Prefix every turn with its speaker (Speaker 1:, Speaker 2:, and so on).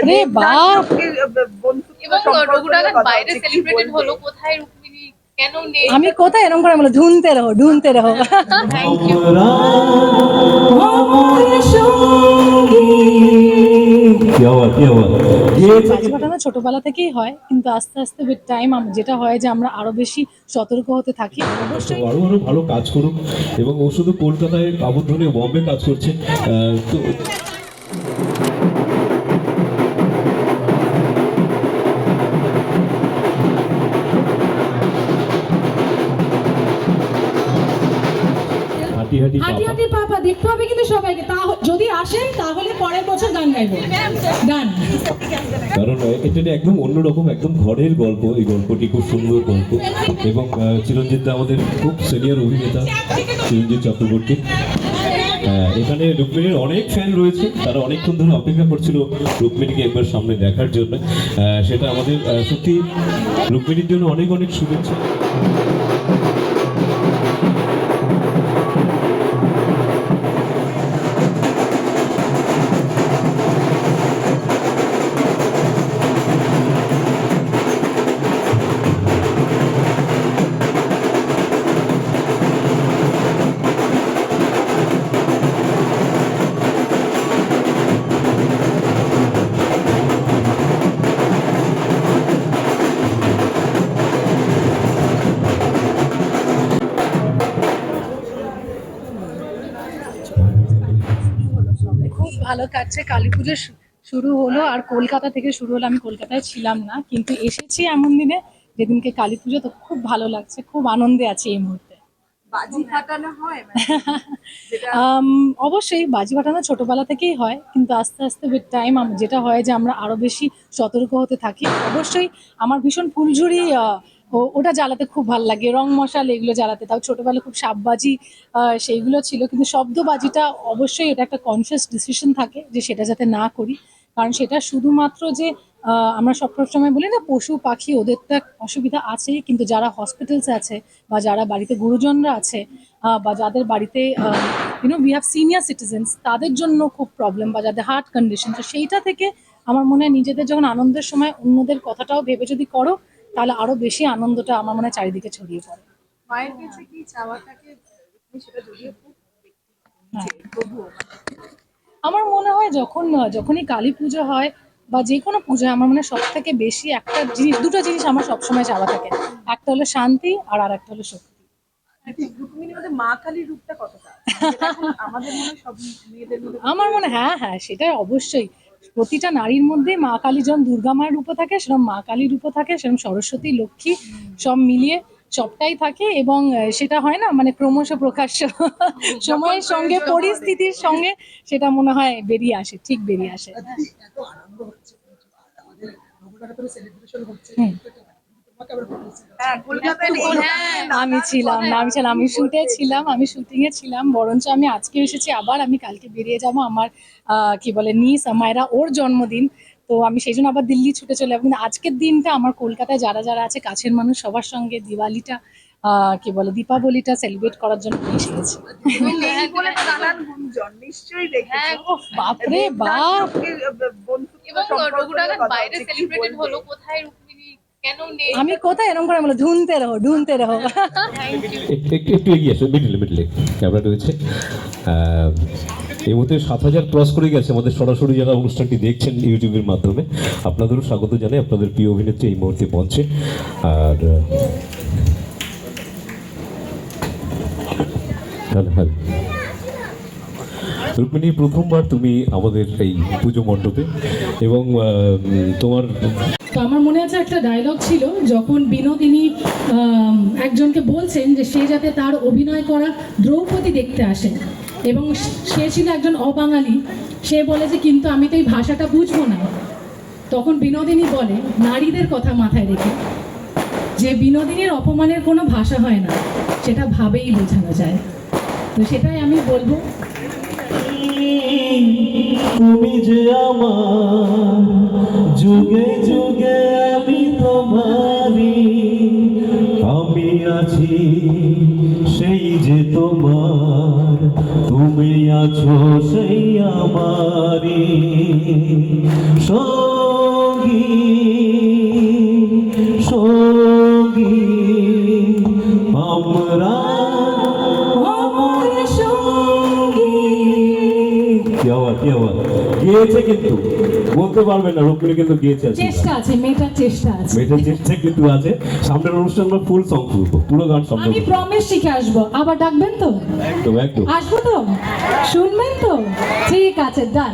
Speaker 1: বাপরে বাপ।
Speaker 2: এবং রঘুনাথের বাইরে সেলিব্রেটেড হলো, কোথায় রুক্মিণী কেন নেই?
Speaker 1: আমি কোথায় এরকম করে বলো, ঢুনতে রহো ঢুনতে রহো।
Speaker 2: Thank you.
Speaker 1: বাজি ফাটানো ছোটবেলা থেকেই হয়, কিন্তু আস্তে আস্তে উইথ টাইম যেটা হয় যে আমরা আরো বেশি সতর্ক হতে থাকি। অবশ্যই
Speaker 3: আরো আরো ভালো কাজ করুক, এবং ও শুধু কলকাতায় আবদ্ধ নিয়ে বম্বে কাজ করছে। তো হাঁটি হাঁটি
Speaker 4: হাঁটি হাঁটি পাপা দেখতে হবে কিন্তু সবাইকে, যদি আসেন তাহলে পরের বছর গান গাইবো। গান
Speaker 3: কারণ এটা একদম অন্যরকম, একদম ঘরের গল্প। এই গল্পটি খুব সুন্দর গল্প, এবং চিরঞ্জিত দা আমাদের খুব সিনিয়র অভিনেতা চিরঞ্জিত চক্রবর্তী। এখানে রুক্মিণীর অনেক ফ্যান রয়েছে, তারা অনেকক্ষণ ধরে অপেক্ষা করছিল রুক্মিণীকে একবার সামনে দেখার জন্য। সেটা আমাদের সত্যি রুক্মিণীর জন্য অনেক অনেক শুভেচ্ছা।
Speaker 1: খুব ভালো কাটছে। কালী পুজো শুরু হলো আর কলকাতা থেকে শুরু হলো। আমি কলকাতায় ছিলাম না, কিন্তু এসেছি এমন দিনে যেদিনকে কালী পুজো, তো খুব ভালো লাগছে, খুব আনন্দে আছি এই মুহূর্তে।
Speaker 2: বাজি ফাটানো হয়
Speaker 1: অবশ্যই বাজি ফাটানো ছোটবেলা থেকেই হয়, কিন্তু আস্তে আস্তে উইথ টাইম যেটা হয় যে আমরা আরো বেশি সতর্ক হতে থাকি। অবশ্যই আমার ভীষণ ফুলঝুরি, ওটা জ্বালাতে খুব ভালো লাগে, রং মশাল এগুলো জ্বালাতে। তাও ছোটবেলায় খুব সাপবাজি সেইগুলো ছিল, কিন্তু শব্দবাজিটা অবশ্যই এটা একটা কনসিয়াস ডিসিশন থাকে যে সেটা যাতে না করি। কারণ সেটা শুধুমাত্র যে আমরা সবসময় বলি না পশু পাখি ওদের তো এক অসুবিধা আছেই, কিন্তু যারা হসপিটালসে আছে বা যারা বাড়িতে গুরুজনরা আছে বা যাদের বাড়িতে উই হ্যাভ সিনিয়র সিটিজেন্স, তাদের জন্য খুব প্রবলেম, বা যাদের হার্ট কন্ডিশন, তো সেইটা থেকে আমার মনে হয় নিজেদের যখন আনন্দের সময় অন্যদের কথাটাও ভেবে যদি করো, তাহলে আরো বেশি আনন্দটা আমার মনে হয় চারিদিকে ছড়িয়ে পড়ে।
Speaker 2: মায়ের কাছে কি চাওয়া থাকে সেটা যদিও খুব
Speaker 1: হ্যাঁ।
Speaker 2: তবুও
Speaker 1: আমার মনে হয় যখনই কালী পুজো হয় বা যে কোনো পুজো হয়, আমার মনে হয় সব থেকে বেশি একটা জিনিস, দুটো জিনিস আমার সবসময় চাওয়া থাকে। একটা হলো শান্তি, আর একটা হলো শক্তি।
Speaker 2: রুক্মিণীর মধ্যে মা কালীর রূপটা কতটা আমাদের মনে হয় সব মেয়েদের মধ্যে
Speaker 1: আমার মনে হয় হ্যাঁ হ্যাঁ, সেটা অবশ্যই। প্রতিটা নারীর মধ্যে মা কালী যেমন দুর্গা মায়ের রূপও থাকে, সেরকম মা কালীর রূপও থাকে, সেরকম সরস্বতী, লক্ষ্মী সব মিলিয়ে সবটাই থাকে। এবং সেটা হয় না মানে ক্রমশ প্রকাশ্য সময়ের সঙ্গে পরিস্থিতির সঙ্গে সেটা মনে হয় বেরিয়ে আসে, ঠিক বেরিয়ে আসে। আমি ছিলাম না, আমি শুটে ছিলাম, আমি শুটিং এ ছিলাম। বরঞ্চ আমি আজকে এসেছি, আবার আমি কালকে বেরিয়ে যাব। আমার কি বলে নিস মায়েরা, ওর জন্মদিন, তো আমি সেই জন্য আবার দিল্লি ছুটে চলে যাবো। কিন্তু আজকের দিনটা আমার কলকাতায় যারা যারা আছে কাছের মানুষ সবার সঙ্গে দিওয়ালিটা কি বলে দীপাবলিটা সেলিব্রেট করার জন্য এসে গেছি। বাপরে বাপ।
Speaker 2: এবং রঘুনাথের বাইরে সেলিব্রেটেড হলো, কোথায় রুক্মিণী কেন নেই?
Speaker 1: আমি কোথায় এরকম করে বলো, ঢুনতে রহো ঢুনতে রহো।
Speaker 3: একটু এগিয়ে আসো, মিডলে ক্যামেরা রয়েছে। এই মুহূর্তে 7,000 ক্রস করে গেছে আমাদের সরাসরি যারা অনুষ্ঠানটি দেখছেন ইউটিউবের মাধ্যমে। আপনাদেরও স্বাগত জানাই, আপনাদের প্রিয় অভিনেত্রী এই মুহূর্তে মঞ্চে। আর রুক্মিণী, প্রথমবার তুমি আমাদের এই পুজো মণ্ডপে, এবং তোমার
Speaker 4: তো আমার মনে আছে একটা ডায়লগ ছিল, যখন বিনোদিনী একজনকে বলছেন যে সে যাতে তার অভিনয় করা দ্রৌপদী দেখতে আসে, এবং সে ছিল একজন অবাঙালি। সে বলে যে কিন্তু আমি তো এই ভাষাটা বুঝবো না। তখন বিনোদিনী বলে, নারীদের কথা মাথায় রেখে, যে বিনোদিনীর অপমানের কোনো ভাষা হয় না, সেটা ভাবেই বোঝানো যায়। তো সেটাই আমি বলবো,
Speaker 5: তুমি যে আমার যুগে যুগে, আমি তোমারি, আমি আছি সেই যে তোমার, তুমি আছো সেই আমারি। আমরা আমার সঙ্গী। কি আওয়াজ, কি আওয়াজ! গিয়েছে কিন্তু, বলতে পারবে না রুক্মিণী কিন্তু গিয়েছে আজকে।
Speaker 4: চেষ্টা আছে, মেয়েটার চেষ্টা আছে।
Speaker 5: মেয়েটার চেষ্টা কিন্তু আছে। সামনের অনুষ্ঠান আমরা ফুল সং শুনবো, পুরো গান সামনে।
Speaker 4: আমি প্রমিস শিখে আসবো, আবার ডাকবেন তো?
Speaker 5: একদম একদম।
Speaker 4: আসবো তো? শুনবেন তো? ঠিক আছে, ডান।